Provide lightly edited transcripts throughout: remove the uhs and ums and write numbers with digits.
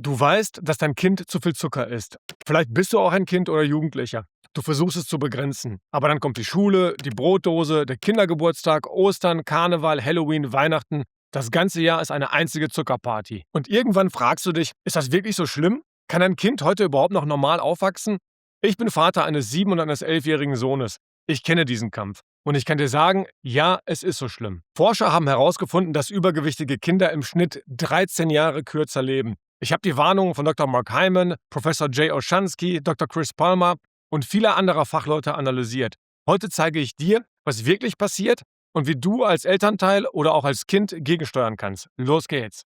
Du weißt, dass dein Kind zu viel Zucker isst. Vielleicht bist du auch ein Kind oder Jugendlicher. Du versuchst es zu begrenzen. Aber dann kommt die Schule, die Brotdose, der Kindergeburtstag, Ostern, Karneval, Halloween, Weihnachten. Das ganze Jahr ist eine einzige Zuckerparty. Und irgendwann fragst du dich, ist das wirklich so schlimm? Kann ein Kind heute überhaupt noch normal aufwachsen? Ich bin Vater eines 7- und eines 11-jährigen Sohnes. Ich kenne diesen Kampf. Und ich kann dir sagen, ja, es ist so schlimm. Forscher haben herausgefunden, dass übergewichtige Kinder im Schnitt 13 Jahre kürzer leben. Ich habe die Warnungen von Dr. Mark Hyman, Professor Jay Olshansky, Dr. Chris Palmer und vieler anderer Fachleute analysiert. Heute zeige ich dir, was wirklich passiert und wie du als Elternteil oder auch als Kind gegensteuern kannst. Los geht's!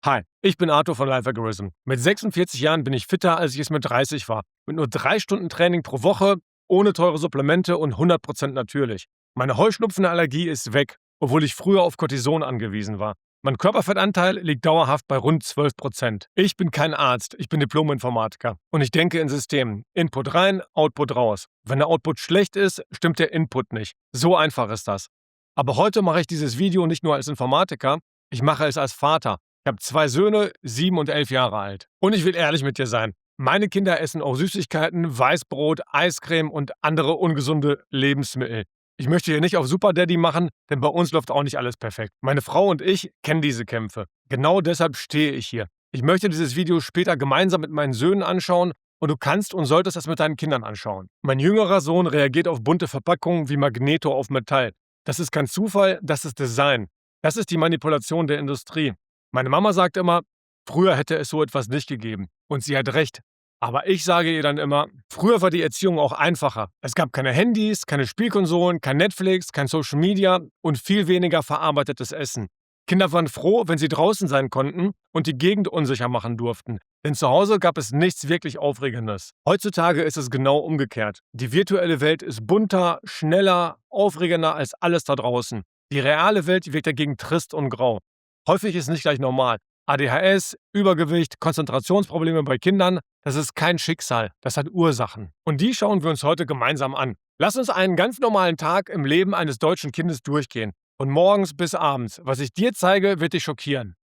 Hi, ich bin Arthur von Life Algorithm. Mit 46 Jahren bin ich fitter, als ich es mit 30 war. Mit nur 3 Stunden Training pro Woche, ohne teure Supplemente und 100% natürlich. Meine Heuschnupfenallergie ist weg, obwohl ich früher auf Cortison angewiesen war. Mein Körperfettanteil liegt dauerhaft bei rund 12%. Ich bin kein Arzt, ich bin Diplom-Informatiker. Und ich denke in Systemen. Input rein, Output raus. Wenn der Output schlecht ist, stimmt der Input nicht. So einfach ist das. Aber heute mache ich dieses Video nicht nur als Informatiker, ich mache es als Vater. Ich habe 2 Söhne, 7 und 11 Jahre alt. Und ich will ehrlich mit dir sein. Meine Kinder essen auch Süßigkeiten, Weißbrot, Eiscreme und andere ungesunde Lebensmittel. Ich möchte hier nicht auf Super Daddy machen, denn bei uns läuft auch nicht alles perfekt. Meine Frau und ich kennen diese Kämpfe. Genau deshalb stehe ich hier. Ich möchte dieses Video später gemeinsam mit meinen Söhnen anschauen und du kannst und solltest es mit deinen Kindern anschauen. Mein jüngerer Sohn reagiert auf bunte Verpackungen wie Magneto auf Metall. Das ist kein Zufall, das ist Design. Das ist die Manipulation der Industrie. Meine Mama sagt immer, früher hätte es so etwas nicht gegeben. Und sie hat recht. Aber ich sage ihr dann immer, früher war die Erziehung auch einfacher. Es gab keine Handys, keine Spielkonsolen, kein Netflix, kein Social Media und viel weniger verarbeitetes Essen. Kinder waren froh, wenn sie draußen sein konnten und die Gegend unsicher machen durften. Denn zu Hause gab es nichts wirklich Aufregendes. Heutzutage ist es genau umgekehrt. Die virtuelle Welt ist bunter, schneller, aufregender als alles da draußen. Die reale Welt wirkt dagegen trist und grau. Häufig ist nicht gleich normal. ADHS, Übergewicht, Konzentrationsprobleme bei Kindern, das ist kein Schicksal, das hat Ursachen. Und die schauen wir uns heute gemeinsam an. Lass uns einen ganz normalen Tag im Leben eines deutschen Kindes durchgehen. Von morgens bis abends. Was ich dir zeige, wird dich schockieren.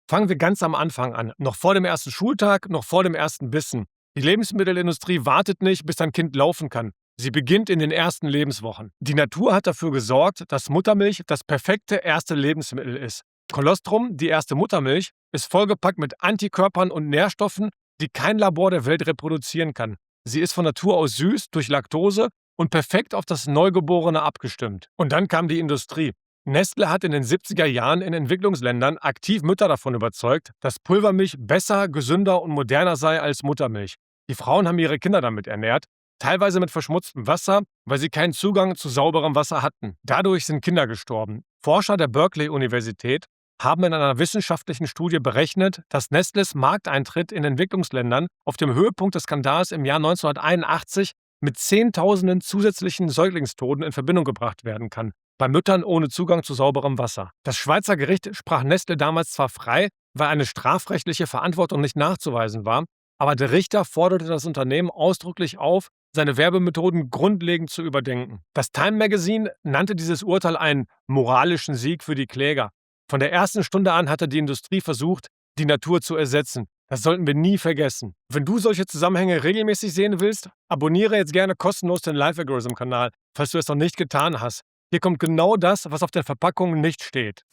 Fangen wir ganz am Anfang an. Noch vor dem ersten Schultag, noch vor dem ersten Bissen. Die Lebensmittelindustrie wartet nicht, bis dein Kind laufen kann. Sie beginnt in den ersten Lebenswochen. Die Natur hat dafür gesorgt, dass Muttermilch das perfekte erste Lebensmittel ist. Kolostrum, die erste Muttermilch, ist vollgepackt mit Antikörpern und Nährstoffen, die kein Labor der Welt reproduzieren kann. Sie ist von Natur aus süß durch Laktose und perfekt auf das Neugeborene abgestimmt. Und dann kam die Industrie. Nestle hat in den 70er Jahren in Entwicklungsländern aktiv Mütter davon überzeugt, dass Pulvermilch besser, gesünder und moderner sei als Muttermilch. Die Frauen haben ihre Kinder damit ernährt, teilweise mit verschmutztem Wasser, weil sie keinen Zugang zu sauberem Wasser hatten. Dadurch sind Kinder gestorben. Forscher der Berkeley-Universität haben in einer wissenschaftlichen Studie berechnet, dass Nestles Markteintritt in Entwicklungsländern auf dem Höhepunkt des Skandals im Jahr 1981 mit Zehntausenden zusätzlichen Säuglingstoten in Verbindung gebracht werden kann, bei Müttern ohne Zugang zu sauberem Wasser. Das Schweizer Gericht sprach Nestle damals zwar frei, weil eine strafrechtliche Verantwortung nicht nachzuweisen war, aber der Richter forderte das Unternehmen ausdrücklich auf, seine Werbemethoden grundlegend zu überdenken. Das Time Magazine nannte dieses Urteil einen moralischen Sieg für die Kläger. Von der ersten Stunde an hatte die Industrie versucht, die Natur zu ersetzen. Das sollten wir nie vergessen. Wenn du solche Zusammenhänge regelmäßig sehen willst, abonniere jetzt gerne kostenlos den Life Algorithm-Kanal, falls du es noch nicht getan hast. Hier kommt genau das, was auf den Verpackungen nicht steht.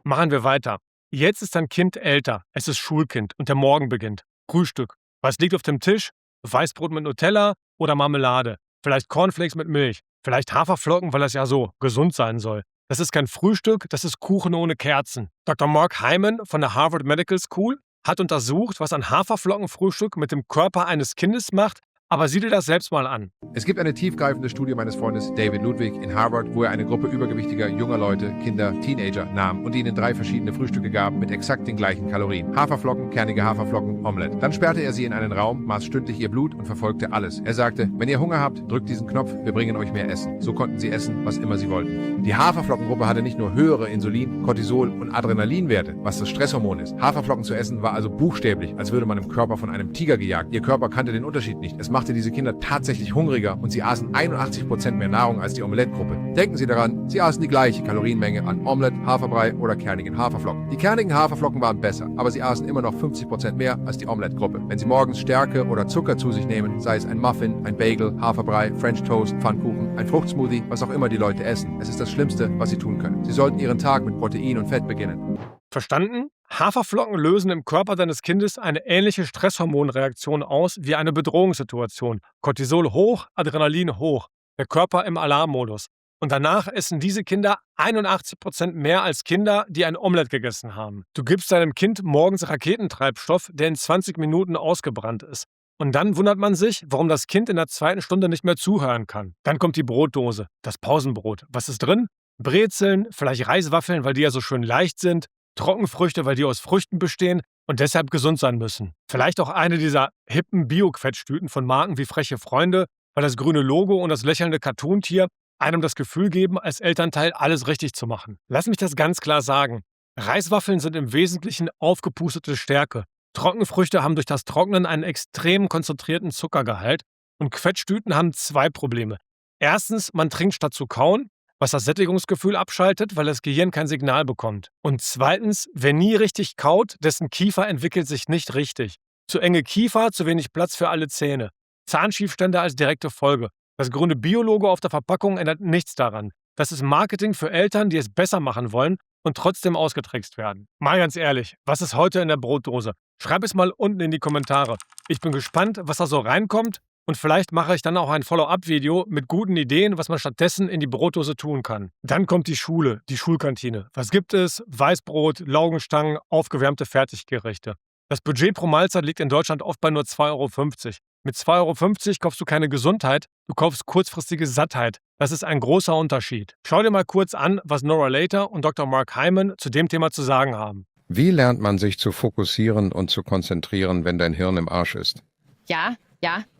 Machen wir weiter. Jetzt ist dein Kind älter. Es ist Schulkind und der Morgen beginnt. Frühstück. Was liegt auf dem Tisch? Weißbrot mit Nutella oder Marmelade? Vielleicht Cornflakes mit Milch. Vielleicht Haferflocken, weil das ja so gesund sein soll. Das ist kein Frühstück, das ist Kuchen ohne Kerzen. Dr. Mark Hyman von der Harvard Medical School hat untersucht, was ein Haferflockenfrühstück mit dem Körper eines Kindes macht, Aber sieh dir das selbst mal an. Es gibt eine tiefgreifende Studie meines Freundes David Ludwig in Harvard, wo er eine Gruppe übergewichtiger junger Leute, Kinder, Teenager nahm und ihnen 3 verschiedene Frühstücke gab mit exakt den gleichen Kalorien. Haferflocken, kernige Haferflocken, Omelette. Dann sperrte er sie in einen Raum, maß stündlich ihr Blut und verfolgte alles. Er sagte, wenn ihr Hunger habt, drückt diesen Knopf, wir bringen euch mehr Essen. So konnten sie essen, was immer sie wollten. Die Haferflockengruppe hatte nicht nur höhere Insulin, Cortisol und Adrenalinwerte, was das Stresshormon ist. Haferflocken zu essen war also buchstäblich, als würde man im Körper von einem Tiger gejagt. Ihr Körper kannte den Unterschied nicht. Es machte diese Kinder tatsächlich hungriger und sie aßen 81% mehr Nahrung als die Omelette-Gruppe. Denken Sie daran, sie aßen die gleiche Kalorienmenge an Omelette, Haferbrei oder kernigen Haferflocken. Die kernigen Haferflocken waren besser, aber sie aßen immer noch 50% mehr als die Omelette-Gruppe. Wenn Sie morgens Stärke oder Zucker zu sich nehmen, sei es ein Muffin, ein Bagel, Haferbrei, French Toast, Pfannkuchen, ein Fruchtsmoothie, was auch immer die Leute essen, es ist das Schlimmste, was Sie tun können. Sie sollten Ihren Tag mit Protein und Fett beginnen. Verstanden? Haferflocken lösen im Körper deines Kindes eine ähnliche Stresshormonreaktion aus wie eine Bedrohungssituation. Cortisol hoch, Adrenalin hoch. Der Körper im Alarmmodus. Und danach essen diese Kinder 81% mehr als Kinder, die ein Omelett gegessen haben. Du gibst deinem Kind morgens Raketentreibstoff, der in 20 Minuten ausgebrannt ist. Und dann wundert man sich, warum das Kind in der 2. Stunde nicht mehr zuhören kann. Dann kommt die Brotdose, das Pausenbrot. Was ist drin? Brezeln, vielleicht Reiswaffeln, weil die ja so schön leicht sind, Trockenfrüchte, weil die aus Früchten bestehen und deshalb gesund sein müssen. Vielleicht auch eine dieser hippen Bio-Quetschtüten von Marken wie Freche Freunde, weil das grüne Logo und das lächelnde Cartoon-Tier einem das Gefühl geben, als Elternteil alles richtig zu machen. Lass mich das ganz klar sagen. Reiswaffeln sind im Wesentlichen aufgepustete Stärke. Trockenfrüchte haben durch das Trocknen einen extrem konzentrierten Zuckergehalt und Quetschtüten haben 2 Probleme. Erstens, man trinkt statt zu kauen, was das Sättigungsgefühl abschaltet, weil das Gehirn kein Signal bekommt. Und zweitens, wer nie richtig kaut, dessen Kiefer entwickelt sich nicht richtig. Zu enge Kiefer, zu wenig Platz für alle Zähne. Zahnschiefstände als direkte Folge. Das grüne Bio-Logo auf der Verpackung ändert nichts daran. Das ist Marketing für Eltern, die es besser machen wollen und trotzdem ausgetrickst werden. Mal ganz ehrlich, was ist heute in der Brotdose? Schreib es mal unten in die Kommentare. Ich bin gespannt, was da so reinkommt. Und vielleicht mache ich dann auch ein Follow-up-Video mit guten Ideen, was man stattdessen in die Brotdose tun kann. Dann kommt die Schule, die Schulkantine. Was gibt es? Weißbrot, Laugenstangen, aufgewärmte Fertiggerichte. Das Budget pro Mahlzeit liegt in Deutschland oft bei nur 2,50 €. Mit 2,50 € kaufst du keine Gesundheit, du kaufst kurzfristige Sattheit. Das ist ein großer Unterschied. Schau dir mal kurz an, was Nora Later und Dr. Mark Hyman zu dem Thema zu sagen haben. Wie lernt man sich zu fokussieren und zu konzentrieren, wenn dein Hirn im Arsch ist? Ja.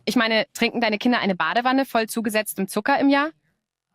Ich meine, trinken deine Kinder eine Badewanne voll zugesetztem Zucker im Jahr?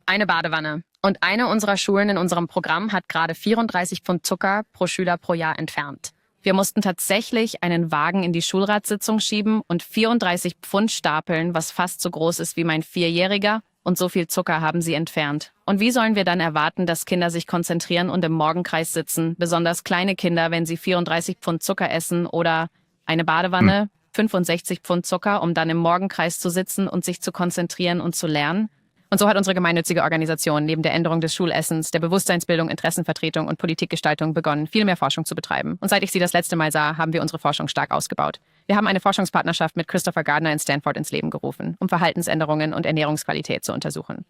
Eine Badewanne. Und eine unserer Schulen in unserem Programm hat gerade 34 Pfund Zucker pro Schüler pro Jahr entfernt. Wir mussten tatsächlich einen Wagen in die Schulratssitzung schieben und 34 Pfund stapeln, was fast so groß ist wie mein 4-Jähriger. Und so viel Zucker haben sie entfernt. Und wie sollen wir dann erwarten, dass Kinder sich konzentrieren und im Morgenkreis sitzen? Besonders kleine Kinder, wenn sie 34 Pfund Zucker essen oder eine Badewanne, 65 Pfund Zucker, um dann im Morgenkreis zu sitzen und sich zu konzentrieren und zu lernen. Und so hat unsere gemeinnützige Organisation neben der Änderung des Schulessens, der Bewusstseinsbildung, Interessenvertretung und Politikgestaltung begonnen, viel mehr Forschung zu betreiben. Und seit ich sie das letzte Mal sah, haben wir unsere Forschung stark ausgebaut. Wir haben eine Forschungspartnerschaft mit Christopher Gardner in Stanford ins Leben gerufen, um Verhaltensänderungen und Ernährungsqualität zu untersuchen.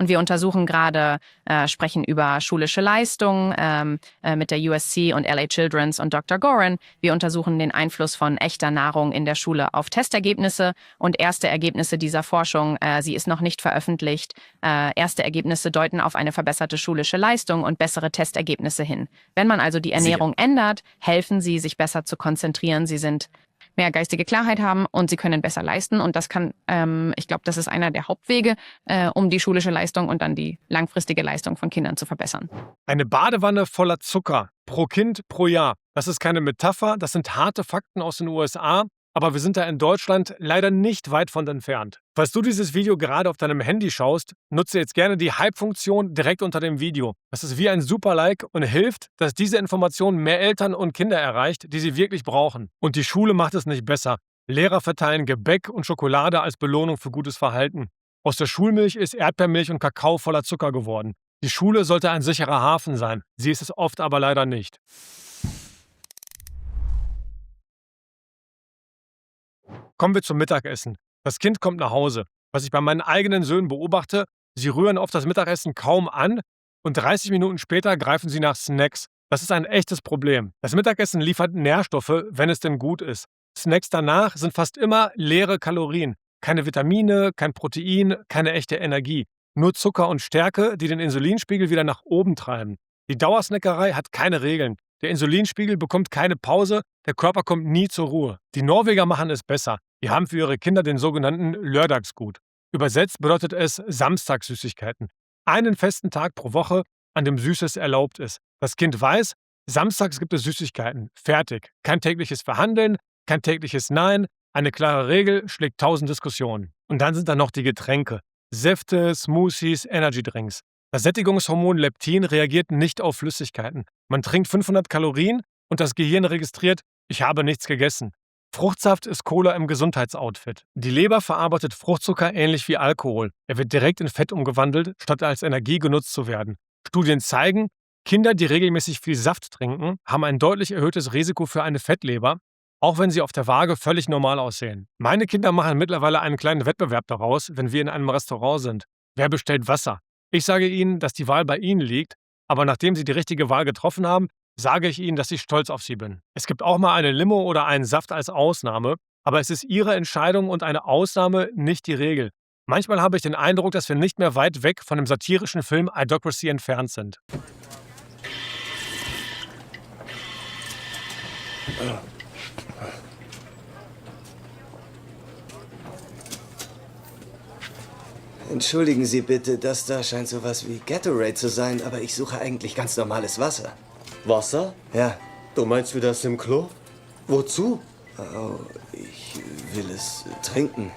Und wir untersuchen gerade, sprechen über schulische Leistung mit der USC und LA Children's und Dr. Gorin. Wir untersuchen den Einfluss von echter Nahrung in der Schule auf Testergebnisse und erste Ergebnisse dieser Forschung. Sie ist noch nicht veröffentlicht. Erste Ergebnisse deuten auf eine verbesserte schulische Leistung und bessere Testergebnisse hin. Wenn man also die Ernährung ändert, helfen sie, sich besser zu konzentrieren. Sie sind mehr geistige Klarheit haben und sie können besser leisten. Und das kann, ich glaube, das ist einer der Hauptwege, um die schulische Leistung und dann die langfristige Leistung von Kindern zu verbessern. Eine Badewanne voller Zucker pro Kind pro Jahr. Das ist keine Metapher, das sind harte Fakten aus den USA. Aber wir sind da in Deutschland leider nicht weit von entfernt. Falls du dieses Video gerade auf deinem Handy schaust, nutze jetzt gerne die Hype-Funktion direkt unter dem Video. Das ist wie ein Super-Like und hilft, dass diese Information mehr Eltern und Kinder erreicht, die sie wirklich brauchen. Und die Schule macht es nicht besser. Lehrer verteilen Gebäck und Schokolade als Belohnung für gutes Verhalten. Aus der Schulmilch ist Erdbeermilch und Kakao voller Zucker geworden. Die Schule sollte ein sicherer Hafen sein. Sie ist es oft aber leider nicht. Kommen wir zum Mittagessen. Das Kind kommt nach Hause. Was ich bei meinen eigenen Söhnen beobachte, sie rühren oft das Mittagessen kaum an und 30 Minuten später greifen sie nach Snacks. Das ist ein echtes Problem. Das Mittagessen liefert Nährstoffe, wenn es denn gut ist. Snacks danach sind fast immer leere Kalorien. Keine Vitamine, kein Protein, keine echte Energie. Nur Zucker und Stärke, die den Insulinspiegel wieder nach oben treiben. Die Dauersnackerei hat keine Regeln. Der Insulinspiegel bekommt keine Pause, der Körper kommt nie zur Ruhe. Die Norweger machen es besser. Die haben für ihre Kinder den sogenannten Lørdagsgodt. Übersetzt bedeutet es Samstagssüßigkeiten. Einen festen Tag pro Woche, an dem Süßes erlaubt ist. Das Kind weiß, samstags gibt es Süßigkeiten. Fertig. Kein tägliches Verhandeln, kein tägliches Nein. Eine klare Regel schlägt 1000 Diskussionen. Und dann sind da noch die Getränke. Säfte, Smoothies, Energydrinks. Das Sättigungshormon Leptin reagiert nicht auf Flüssigkeiten. Man trinkt 500 Kalorien und das Gehirn registriert, ich habe nichts gegessen. Fruchtsaft ist Cola im Gesundheitsoutfit. Die Leber verarbeitet Fruchtzucker ähnlich wie Alkohol. Er wird direkt in Fett umgewandelt, statt als Energie genutzt zu werden. Studien zeigen, Kinder, die regelmäßig viel Saft trinken, haben ein deutlich erhöhtes Risiko für eine Fettleber, auch wenn sie auf der Waage völlig normal aussehen. Meine Kinder machen mittlerweile einen kleinen Wettbewerb daraus, wenn wir in einem Restaurant sind. Wer bestellt Wasser? Ich sage ihnen, dass die Wahl bei ihnen liegt, aber nachdem sie die richtige Wahl getroffen haben, sage ich ihnen, dass ich stolz auf sie bin. Es gibt auch mal eine Limo oder einen Saft als Ausnahme, aber es ist ihre Entscheidung und eine Ausnahme nicht die Regel. Manchmal habe ich den Eindruck, dass wir nicht mehr weit weg von dem satirischen Film Idiocracy entfernt sind. Entschuldigen Sie bitte, das da scheint sowas wie Gatorade zu sein, aber ich suche eigentlich ganz normales Wasser. Wasser? Ja, Du meinst wie das im Klo? Wozu? oh, ich will es trinken.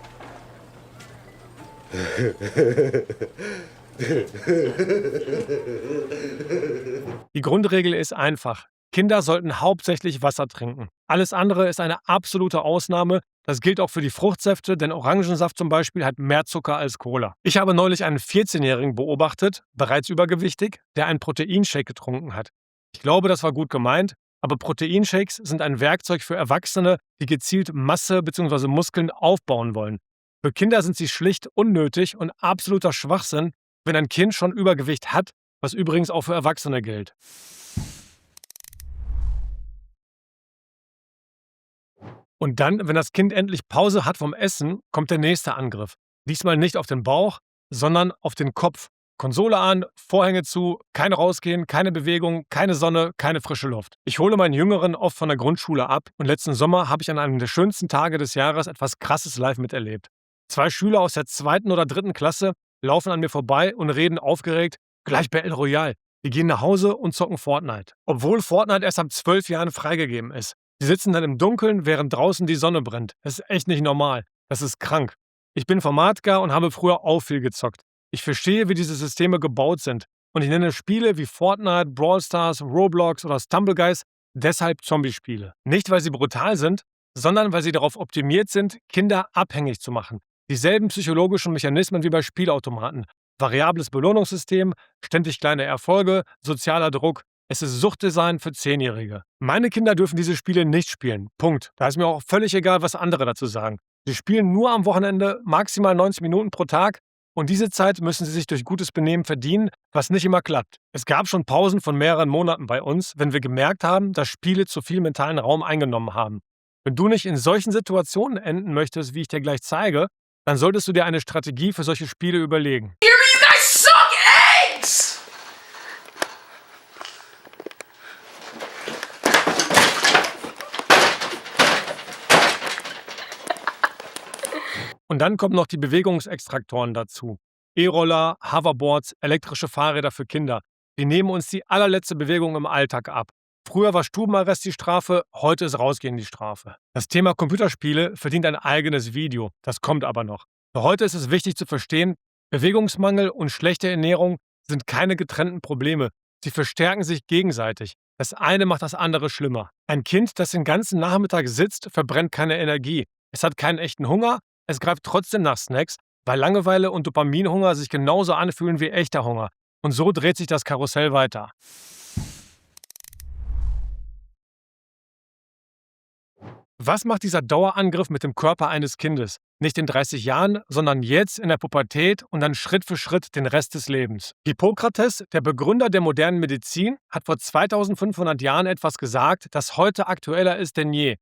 Die Grundregel ist einfach. Kinder sollten hauptsächlich Wasser trinken. Alles andere ist eine absolute Ausnahme. Das gilt auch für die Fruchtsäfte, denn Orangensaft zum Beispiel hat mehr Zucker als Cola. Ich habe neulich einen 14-Jährigen beobachtet, bereits übergewichtig, der einen Proteinshake getrunken hat. Ich glaube, das war gut gemeint, aber Proteinshakes sind ein Werkzeug für Erwachsene, die gezielt Masse bzw. Muskeln aufbauen wollen. Für Kinder sind sie schlicht unnötig und absoluter Schwachsinn, wenn ein Kind schon Übergewicht hat, was übrigens auch für Erwachsene gilt. Und dann, wenn das Kind endlich Pause hat vom Essen, kommt der nächste Angriff. Diesmal nicht auf den Bauch, sondern auf den Kopf. Konsole an, Vorhänge zu, kein Rausgehen, keine Bewegung, keine Sonne, keine frische Luft. Ich hole meinen Jüngeren oft von der Grundschule ab und letzten Sommer habe ich an einem der schönsten Tage des Jahres etwas Krasses live miterlebt. 2 Schüler aus der 2. oder 3. Klasse laufen an mir vorbei und reden aufgeregt, gleich Battle Royale. Die gehen nach Hause und zocken Fortnite. Obwohl Fortnite erst ab 12 Jahren freigegeben ist. Die sitzen dann im Dunkeln, während draußen die Sonne brennt. Das ist echt nicht normal. Das ist krank. Ich bin Informatiker und habe früher auch viel gezockt. Ich verstehe, wie diese Systeme gebaut sind. Und ich nenne Spiele wie Fortnite, Brawl Stars, Roblox oder Stumbleguys deshalb Zombie-Spiele. Nicht, weil sie brutal sind, sondern weil sie darauf optimiert sind, Kinder abhängig zu machen. Dieselben psychologischen Mechanismen wie bei Spielautomaten. Variables Belohnungssystem, ständig kleine Erfolge, sozialer Druck. Es ist Suchtdesign für 10-Jährige. Meine Kinder dürfen diese Spiele nicht spielen. Punkt. Da ist mir auch völlig egal, was andere dazu sagen. Sie spielen nur am Wochenende, maximal 90 Minuten pro Tag. Und diese Zeit müssen sie sich durch gutes Benehmen verdienen, was nicht immer klappt. Es gab schon Pausen von mehreren Monaten bei uns, wenn wir gemerkt haben, dass Spiele zu viel mentalen Raum eingenommen haben. Wenn du nicht in solchen Situationen enden möchtest, wie ich dir gleich zeige, dann solltest du dir eine Strategie für solche Spiele überlegen. Und dann kommen noch die Bewegungsextraktoren dazu. E-Roller, Hoverboards, elektrische Fahrräder für Kinder. Die nehmen uns die allerletzte Bewegung im Alltag ab. Früher war Stubenarrest die Strafe, heute ist Rausgehen die Strafe. Das Thema Computerspiele verdient ein eigenes Video. Das kommt aber noch. Für heute ist es wichtig zu verstehen, Bewegungsmangel und schlechte Ernährung sind keine getrennten Probleme. Sie verstärken sich gegenseitig. Das eine macht das andere schlimmer. Ein Kind, das den ganzen Nachmittag sitzt, verbrennt keine Energie. Es hat keinen echten Hunger. Es greift trotzdem nach Snacks, weil Langeweile und Dopaminhunger sich genauso anfühlen wie echter Hunger. Und so dreht sich das Karussell weiter. Was macht dieser Dauerangriff mit dem Körper eines Kindes? Nicht in 30 Jahren, sondern jetzt in der Pubertät und dann Schritt für Schritt den Rest des Lebens. Hippokrates, der Begründer der modernen Medizin, hat vor 2500 Jahren etwas gesagt, das heute aktueller ist denn je.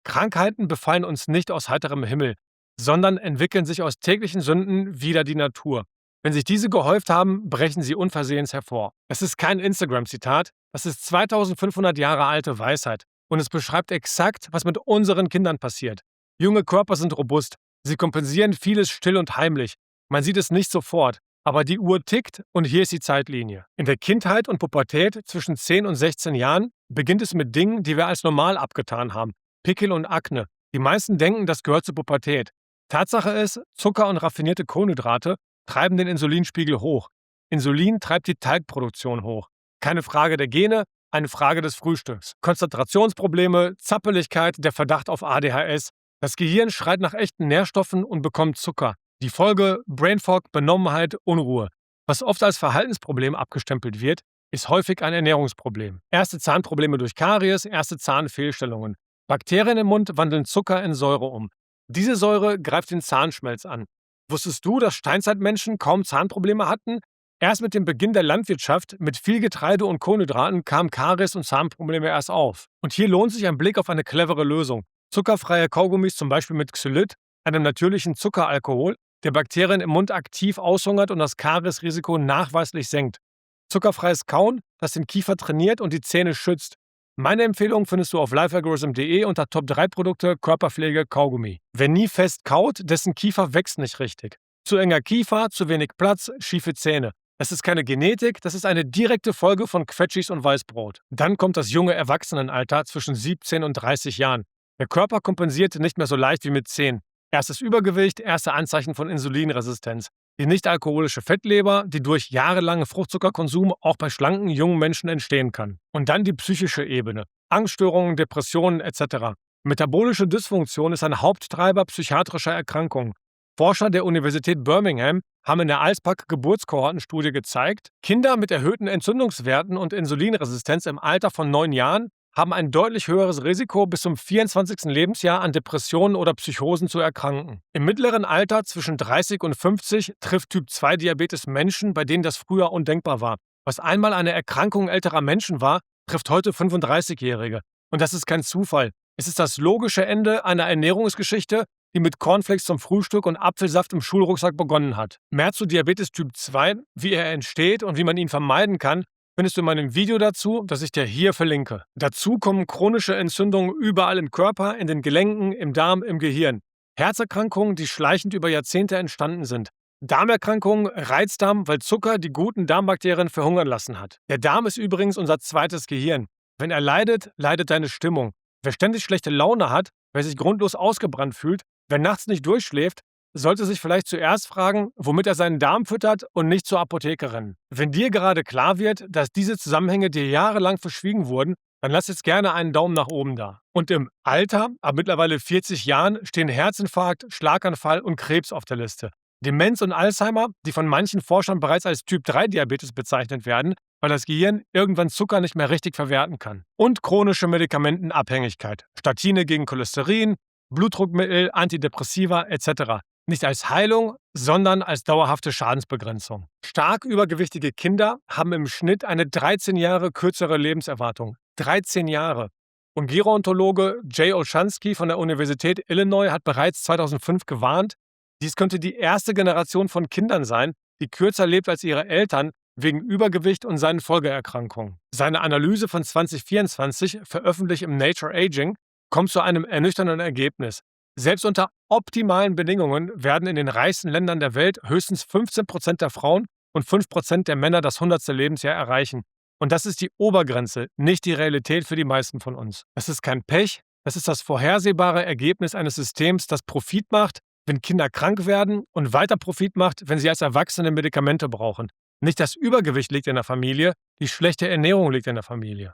Krankheiten befallen uns nicht aus heiterem Himmel. sondern entwickeln sich aus täglichen Sünden wieder die Natur. Wenn sich diese gehäuft haben, brechen sie unversehens hervor. Es ist kein Instagram-Zitat, das ist 2500 Jahre alte Weisheit. Und es beschreibt exakt, was mit unseren Kindern passiert. Junge Körper sind robust. Sie kompensieren vieles still und heimlich. Man sieht es nicht sofort, aber die Uhr tickt und hier ist die Zeitlinie. In der Kindheit und Pubertät zwischen 10 und 16 Jahren beginnt es mit Dingen, die wir als normal abgetan haben. Pickel und Akne. Die meisten denken, das gehört zur Pubertät. Tatsache ist, Zucker und raffinierte Kohlenhydrate treiben den Insulinspiegel hoch. Insulin treibt die Talgproduktion hoch. Keine Frage der Gene, eine Frage des Frühstücks. Konzentrationsprobleme, Zappeligkeit, der Verdacht auf ADHS. Das Gehirn schreit nach echten Nährstoffen und bekommt Zucker. Die Folge Brain Fog, Benommenheit, Unruhe. Was oft als Verhaltensproblem abgestempelt wird, ist häufig ein Ernährungsproblem. Erste Zahnprobleme durch Karies, erste Zahnfehlstellungen. Bakterien im Mund wandeln Zucker in Säure um. Diese Säure greift den Zahnschmelz an. Wusstest du, dass Steinzeitmenschen kaum Zahnprobleme hatten? Erst mit dem Beginn der Landwirtschaft mit viel Getreide und Kohlenhydraten kamen Karies und Zahnprobleme erst auf. Und hier lohnt sich ein Blick auf eine clevere Lösung. Zuckerfreie Kaugummis, zum Beispiel mit Xylit, einem natürlichen Zuckeralkohol, der Bakterien im Mund aktiv aushungert und das Kariesrisiko nachweislich senkt. Zuckerfreies Kauen, das den Kiefer trainiert und die Zähne schützt. Meine Empfehlung findest du auf lifealgorithm.de unter Top 3 Produkte Körperpflege Kaugummi. Wer nie fest kaut, dessen Kiefer wächst nicht richtig. Zu enger Kiefer, zu wenig Platz, schiefe Zähne. Das ist keine Genetik, das ist eine direkte Folge von Quetschis und Weißbrot. Dann kommt das junge Erwachsenenalter zwischen 17 und 30 Jahren. Der Körper kompensiert nicht mehr so leicht wie mit 10. Erstes Übergewicht, erste Anzeichen von Insulinresistenz. Die nicht-alkoholische Fettleber, die durch jahrelangen Fruchtzuckerkonsum auch bei schlanken jungen Menschen entstehen kann. Und dann die psychische Ebene. Angststörungen, Depressionen etc. Metabolische Dysfunktion ist ein Haupttreiber psychiatrischer Erkrankungen. Forscher der Universität Birmingham haben in der Alspac-Geburtskohortenstudie gezeigt, Kinder mit erhöhten Entzündungswerten und Insulinresistenz im Alter von 9 Jahren haben ein deutlich höheres Risiko, bis zum 24. Lebensjahr an Depressionen oder Psychosen zu erkranken. Im mittleren Alter zwischen 30 und 50 trifft Typ-2-Diabetes Menschen, bei denen das früher undenkbar war. Was einmal eine Erkrankung älterer Menschen war, trifft heute 35-Jährige. Und das ist kein Zufall. Es ist das logische Ende einer Ernährungsgeschichte, die mit Cornflakes zum Frühstück und Apfelsaft im Schulrucksack begonnen hat. Mehr zu Diabetes Typ 2, wie er entsteht und wie man ihn vermeiden kann, findest du in meinem Video dazu, das ich dir hier verlinke. Dazu kommen chronische Entzündungen überall im Körper, in den Gelenken, im Darm, im Gehirn. Herzerkrankungen, die schleichend über Jahrzehnte entstanden sind. Darmerkrankungen, Reizdarm, weil Zucker die guten Darmbakterien verhungern lassen hat. Der Darm ist übrigens unser zweites Gehirn. Wenn er leidet, leidet deine Stimmung. Wer ständig schlechte Laune hat, wer sich grundlos ausgebrannt fühlt, wer nachts nicht durchschläft, sollte sich vielleicht zuerst fragen, womit er seinen Darm füttert und nicht zur Apotheke rennen. Wenn dir gerade klar wird, dass diese Zusammenhänge dir jahrelang verschwiegen wurden, dann lass jetzt gerne einen Daumen nach oben da. Und im Alter, ab mittlerweile 40 Jahren, stehen Herzinfarkt, Schlaganfall und Krebs auf der Liste. Demenz und Alzheimer, die von manchen Forschern bereits als Typ-3-Diabetes bezeichnet werden, weil das Gehirn irgendwann Zucker nicht mehr richtig verwerten kann. Und chronische Medikamentenabhängigkeit, Statine gegen Cholesterin, Blutdruckmittel, Antidepressiva etc. Nicht als Heilung, sondern als dauerhafte Schadensbegrenzung. Stark übergewichtige Kinder haben im Schnitt eine 13 Jahre kürzere Lebenserwartung. 13 Jahre. Und Gerontologe Jay Olshansky von der Universität Illinois hat bereits 2005 gewarnt, dies könnte die erste Generation von Kindern sein, die kürzer lebt als ihre Eltern wegen Übergewicht und seinen Folgeerkrankungen. Seine Analyse von 2024, veröffentlicht im Nature Aging, kommt zu einem ernüchternden Ergebnis. Selbst unter optimalen Bedingungen werden in den reichsten Ländern der Welt höchstens 15% der Frauen und 5% der Männer das 100. Lebensjahr erreichen. Und das ist die Obergrenze, nicht die Realität für die meisten von uns. Das ist kein Pech, das ist das vorhersehbare Ergebnis eines Systems, das Profit macht, wenn Kinder krank werden und weiter Profit macht, wenn sie als Erwachsene Medikamente brauchen. Nicht das Übergewicht liegt in der Familie, die schlechte Ernährung liegt in der Familie.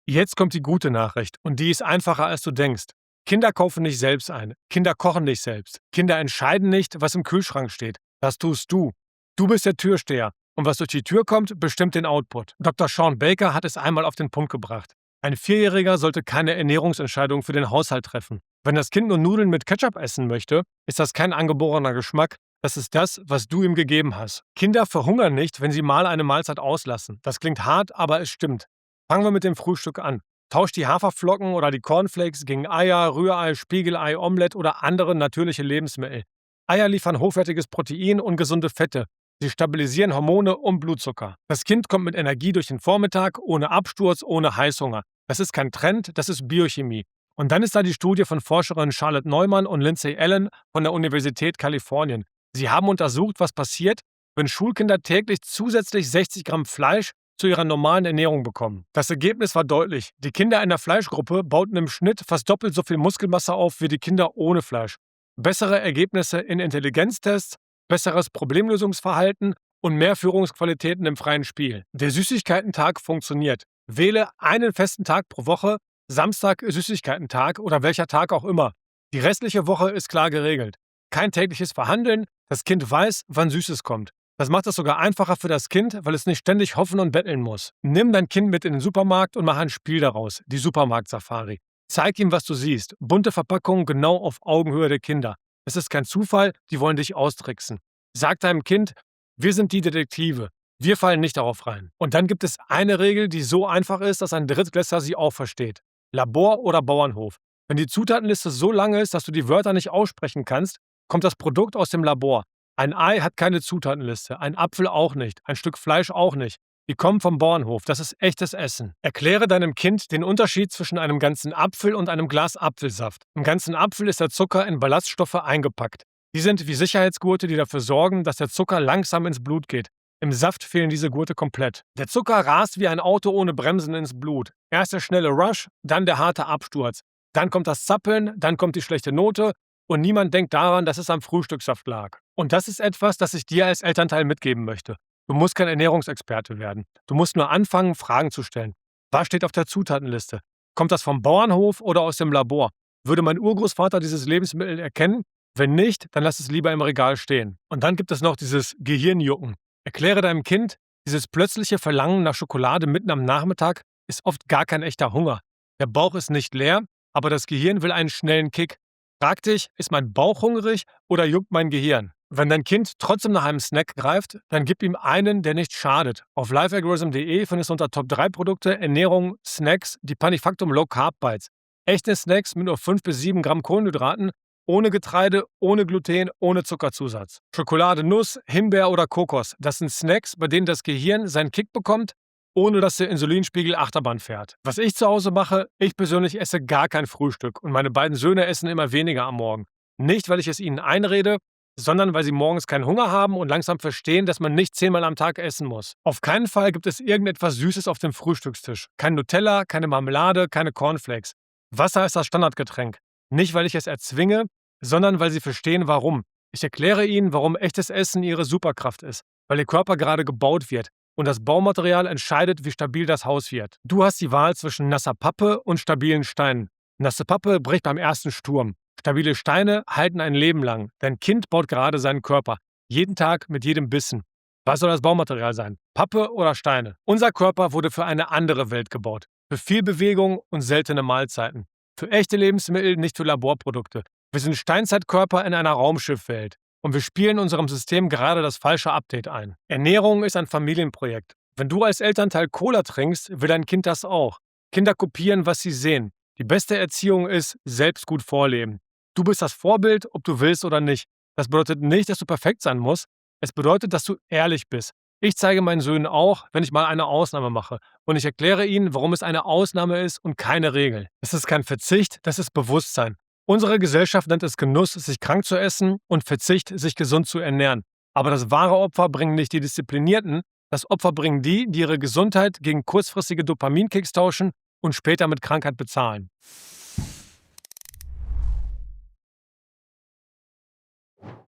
Jetzt kommt die gute Nachricht und die ist einfacher, als du denkst. Kinder kaufen nicht selbst ein, Kinder kochen nicht selbst, Kinder entscheiden nicht, was im Kühlschrank steht. Das tust du. Du bist der Türsteher und was durch die Tür kommt, bestimmt den Output. Dr. Sean Baker hat es einmal auf den Punkt gebracht. Ein Vierjähriger sollte keine Ernährungsentscheidung für den Haushalt treffen. Wenn das Kind nur Nudeln mit Ketchup essen möchte, ist das kein angeborener Geschmack, das ist das, was du ihm gegeben hast. Kinder verhungern nicht, wenn sie mal eine Mahlzeit auslassen. Das klingt hart, aber es stimmt. Fangen wir mit dem Frühstück an. Tauscht die Haferflocken oder die Cornflakes gegen Eier, Rührei, Spiegelei, Omelett oder andere natürliche Lebensmittel. Eier liefern hochwertiges Protein und gesunde Fette. Sie stabilisieren Hormone und Blutzucker. Das Kind kommt mit Energie durch den Vormittag, ohne Absturz, ohne Heißhunger. Das ist kein Trend, das ist Biochemie. Und dann ist da die Studie von Forscherinnen Charlotte Neumann und Lindsay Allen von der Universität Kalifornien. Sie haben untersucht, was passiert, wenn Schulkinder täglich zusätzlich 60 Gramm Fleisch zu ihrer normalen Ernährung bekommen. Das Ergebnis war deutlich. Die Kinder in der Fleischgruppe bauten im Schnitt fast doppelt so viel Muskelmasse auf wie die Kinder ohne Fleisch. Bessere Ergebnisse in Intelligenztests, besseres Problemlösungsverhalten und mehr Führungsqualitäten im freien Spiel. Der Süßigkeiten-Tag funktioniert. Wähle einen festen Tag pro Woche, Samstag Süßigkeiten-Tag oder welcher Tag auch immer. Die restliche Woche ist klar geregelt. Kein tägliches Verhandeln, das Kind weiß, wann Süßes kommt. Das macht es sogar einfacher für das Kind, weil es nicht ständig hoffen und betteln muss. Nimm dein Kind mit in den Supermarkt und mach ein Spiel daraus, die Supermarkt-Safari. Zeig ihm, was du siehst. Bunte Verpackungen genau auf Augenhöhe der Kinder. Es ist kein Zufall, die wollen dich austricksen. Sag deinem Kind, wir sind die Detektive. Wir fallen nicht darauf rein. Und dann gibt es eine Regel, die so einfach ist, dass ein Drittklässler sie auch versteht. Labor oder Bauernhof. Wenn die Zutatenliste so lang ist, dass du die Wörter nicht aussprechen kannst, kommt das Produkt aus dem Labor. Ein Ei hat keine Zutatenliste, ein Apfel auch nicht, ein Stück Fleisch auch nicht. Die kommen vom Bauernhof, das ist echtes Essen. Erkläre deinem Kind den Unterschied zwischen einem ganzen Apfel und einem Glas Apfelsaft. Im ganzen Apfel ist der Zucker in Ballaststoffe eingepackt. Die sind wie Sicherheitsgurte, die dafür sorgen, dass der Zucker langsam ins Blut geht. Im Saft fehlen diese Gurte komplett. Der Zucker rast wie ein Auto ohne Bremsen ins Blut. Erst der schnelle Rush, dann der harte Absturz. Dann kommt das Zappeln, dann kommt die schlechte Note und niemand denkt daran, dass es am Frühstückssaft lag. Und das ist etwas, das ich dir als Elternteil mitgeben möchte. Du musst kein Ernährungsexperte werden. Du musst nur anfangen, Fragen zu stellen. Was steht auf der Zutatenliste? Kommt das vom Bauernhof oder aus dem Labor? Würde mein Urgroßvater dieses Lebensmittel erkennen? Wenn nicht, dann lass es lieber im Regal stehen. Und dann gibt es noch dieses Gehirnjucken. Erkläre deinem Kind, dieses plötzliche Verlangen nach Schokolade mitten am Nachmittag ist oft gar kein echter Hunger. Der Bauch ist nicht leer, aber das Gehirn will einen schnellen Kick. Frag dich, ist mein Bauch hungrig oder juckt mein Gehirn? Wenn dein Kind trotzdem nach einem Snack greift, dann gib ihm einen, der nicht schadet. Auf lifealgorithm.de findest du unter Top 3 Produkte, Ernährung, Snacks, die Panifactum Low Carb Bites. Echte Snacks mit nur 5 bis 7 Gramm Kohlenhydraten, ohne Getreide, ohne Gluten, ohne Zuckerzusatz. Schokolade, Nuss, Himbeer oder Kokos, das sind Snacks, bei denen das Gehirn seinen Kick bekommt, ohne dass der Insulinspiegel Achterbahn fährt. Was ich zu Hause mache, ich persönlich esse gar kein Frühstück und meine beiden Söhne essen immer weniger am Morgen. Nicht, weil ich es ihnen einrede, sondern weil sie morgens keinen Hunger haben und langsam verstehen, dass man nicht 10-mal am Tag essen muss. Auf keinen Fall gibt es irgendetwas Süßes auf dem Frühstückstisch. Kein Nutella, keine Marmelade, keine Cornflakes. Wasser ist das Standardgetränk. Nicht, weil ich es erzwinge, sondern weil sie verstehen, warum. Ich erkläre ihnen, warum echtes Essen ihre Superkraft ist. Weil ihr Körper gerade gebaut wird. Und das Baumaterial entscheidet, wie stabil das Haus wird. Du hast die Wahl zwischen nasser Pappe und stabilen Steinen. Nasse Pappe bricht beim ersten Sturm. Stabile Steine halten ein Leben lang. Dein Kind baut gerade seinen Körper. Jeden Tag mit jedem Bissen. Was soll das Baumaterial sein? Pappe oder Steine? Unser Körper wurde für eine andere Welt gebaut. Für viel Bewegung und seltene Mahlzeiten. Für echte Lebensmittel, nicht für Laborprodukte. Wir sind Steinzeitkörper in einer Raumschiffwelt. Und wir spielen unserem System gerade das falsche Update ein. Ernährung ist ein Familienprojekt. Wenn du als Elternteil Cola trinkst, will dein Kind das auch. Kinder kopieren, was sie sehen. Die beste Erziehung ist, selbst gut vorleben. Du bist das Vorbild, ob du willst oder nicht. Das bedeutet nicht, dass du perfekt sein musst. Es bedeutet, dass du ehrlich bist. Ich zeige meinen Söhnen auch, wenn ich mal eine Ausnahme mache. Und ich erkläre ihnen, warum es eine Ausnahme ist und keine Regel. Es ist kein Verzicht, das ist Bewusstsein. Unsere Gesellschaft nennt es Genuss, sich krank zu essen und Verzicht, sich gesund zu ernähren. Aber das wahre Opfer bringen nicht die Disziplinierten. Das Opfer bringen die, die ihre Gesundheit gegen kurzfristige Dopaminkicks tauschen und später mit Krankheit bezahlen.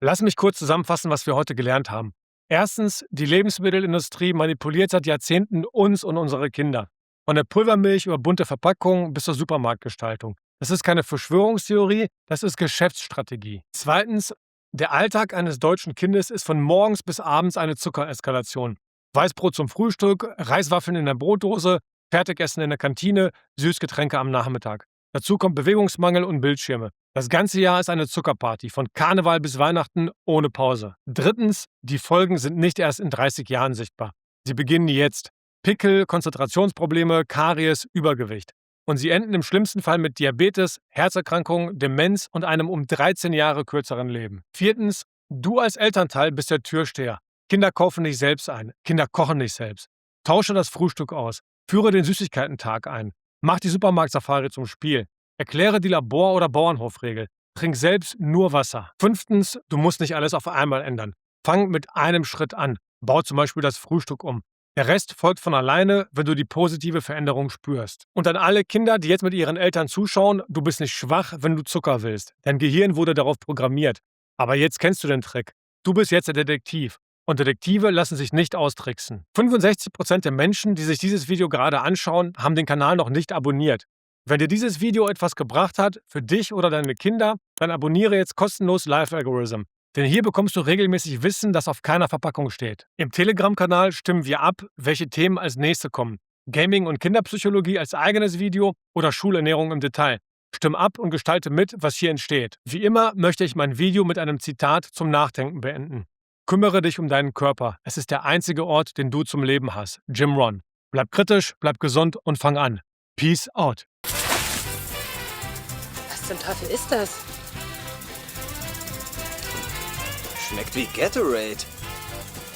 Lass mich kurz zusammenfassen, was wir heute gelernt haben. Erstens, die Lebensmittelindustrie manipuliert seit Jahrzehnten uns und unsere Kinder. Von der Pulvermilch über bunte Verpackungen bis zur Supermarktgestaltung. Das ist keine Verschwörungstheorie, das ist Geschäftsstrategie. Zweitens, der Alltag eines deutschen Kindes ist von morgens bis abends eine Zuckereskalation. Weißbrot zum Frühstück, Reiswaffeln in der Brotdose, Fertigessen in der Kantine, Süßgetränke am Nachmittag. Dazu kommt Bewegungsmangel und Bildschirme. Das ganze Jahr ist eine Zuckerparty, von Karneval bis Weihnachten ohne Pause. Drittens, die Folgen sind nicht erst in 30 Jahren sichtbar. Sie beginnen jetzt. Pickel, Konzentrationsprobleme, Karies, Übergewicht. Und sie enden im schlimmsten Fall mit Diabetes, Herzerkrankungen, Demenz und einem um 13 Jahre kürzeren Leben. 4. Du als Elternteil bist der Türsteher. Kinder kaufen nicht selbst ein. Kinder kochen nicht selbst. Tausche das Frühstück aus. Führe den Süßigkeiten-Tag ein. Mach die Supermarkt-Safari zum Spiel. Erkläre die Labor- oder Bauernhofregel. Trink selbst nur Wasser. 5. Du musst nicht alles auf einmal ändern. Fang mit einem Schritt an. Bau zum Beispiel das Frühstück um. Der Rest folgt von alleine, wenn du die positive Veränderung spürst. Und an alle Kinder, die jetzt mit ihren Eltern zuschauen, du bist nicht schwach, wenn du Zucker willst. Dein Gehirn wurde darauf programmiert. Aber jetzt kennst du den Trick. Du bist jetzt der Detektiv. Und Detektive lassen sich nicht austricksen. 65% der Menschen, die sich dieses Video gerade anschauen, haben den Kanal noch nicht abonniert. Wenn dir dieses Video etwas gebracht hat, für dich oder deine Kinder, dann abonniere jetzt kostenlos Life Algorithm. Denn hier bekommst du regelmäßig Wissen, das auf keiner Verpackung steht. Im Telegram-Kanal stimmen wir ab, welche Themen als nächste kommen. Gaming und Kinderpsychologie als eigenes Video oder Schulernährung im Detail. Stimm ab und gestalte mit, was hier entsteht. Wie immer möchte ich mein Video mit einem Zitat zum Nachdenken beenden. Kümmere dich um deinen Körper. Es ist der einzige Ort, den du zum Leben hast. Jim Rohn. Bleib kritisch, bleib gesund und fang an. Peace out. Was zum Teufel ist das? Schmeckt wie Gatorade.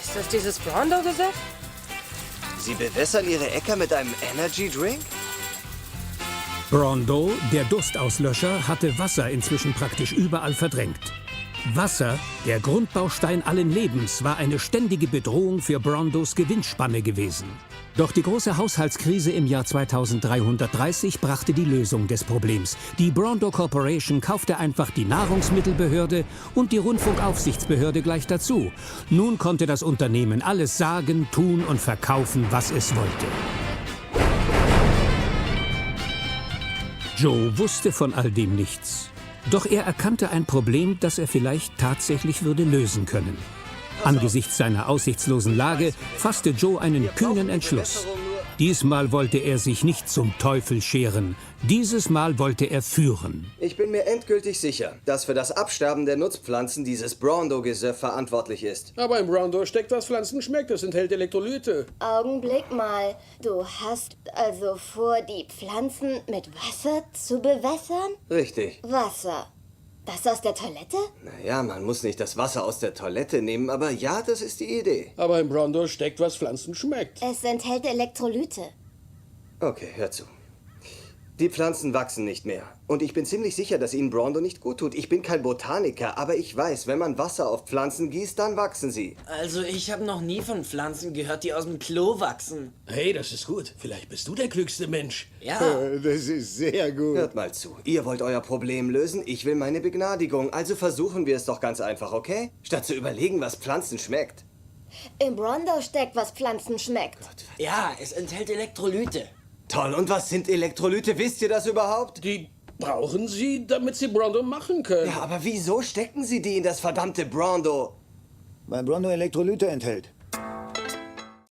Ist das dieses Brondo-Gesöff? Sie bewässern Ihre Äcker mit einem Energy Drink? Brondo, der Durstauslöscher, hatte Wasser inzwischen praktisch überall verdrängt. Wasser, der Grundbaustein allen Lebens, war eine ständige Bedrohung für Brondos Gewinnspanne gewesen. Doch die große Haushaltskrise im Jahr 2330 brachte die Lösung des Problems. Die Brondo Corporation kaufte einfach die Nahrungsmittelbehörde und die Rundfunkaufsichtsbehörde gleich dazu. Nun konnte das Unternehmen alles sagen, tun und verkaufen, was es wollte. Joe wusste von all dem nichts. Doch er erkannte ein Problem, das er vielleicht tatsächlich würde lösen können. Angesichts seiner aussichtslosen Lage fasste Joe einen kühnen Entschluss. Diesmal wollte er sich nicht zum Teufel scheren. Dieses Mal wollte er führen. Ich bin mir endgültig sicher, dass für das Absterben der Nutzpflanzen dieses Brondo-Gesöff verantwortlich ist. Aber im Brondo steckt, was Pflanzen schmeckt. Es enthält Elektrolyte. Augenblick mal. Du hast also vor, die Pflanzen mit Wasser zu bewässern? Richtig. Wasser. Das aus der Toilette? Naja, man muss nicht das Wasser aus der Toilette nehmen, aber ja, das ist die Idee. Aber im Brondo steckt, was Pflanzen schmeckt. Es enthält Elektrolyte. Okay, hör zu. Die Pflanzen wachsen nicht mehr. Und ich bin ziemlich sicher, dass ihnen Brondo nicht gut tut. Ich bin kein Botaniker, aber ich weiß, wenn man Wasser auf Pflanzen gießt, dann wachsen sie. Also ich habe noch nie von Pflanzen gehört, die aus dem Klo wachsen. Hey, das ist gut. Vielleicht bist du der klügste Mensch. Ja. Das ist sehr gut. Hört mal zu. Ihr wollt euer Problem lösen, ich will meine Begnadigung. Also versuchen wir es doch ganz einfach, okay? Statt zu überlegen, was Pflanzen schmeckt. Im Brondo steckt, was Pflanzen schmeckt. Ja, es enthält Elektrolyte. Toll, und was sind Elektrolyte? Wisst ihr das überhaupt? Die brauchen sie, damit sie Brondo machen können. Ja, aber wieso stecken sie die in das verdammte Brondo? Weil Brondo Elektrolyte enthält.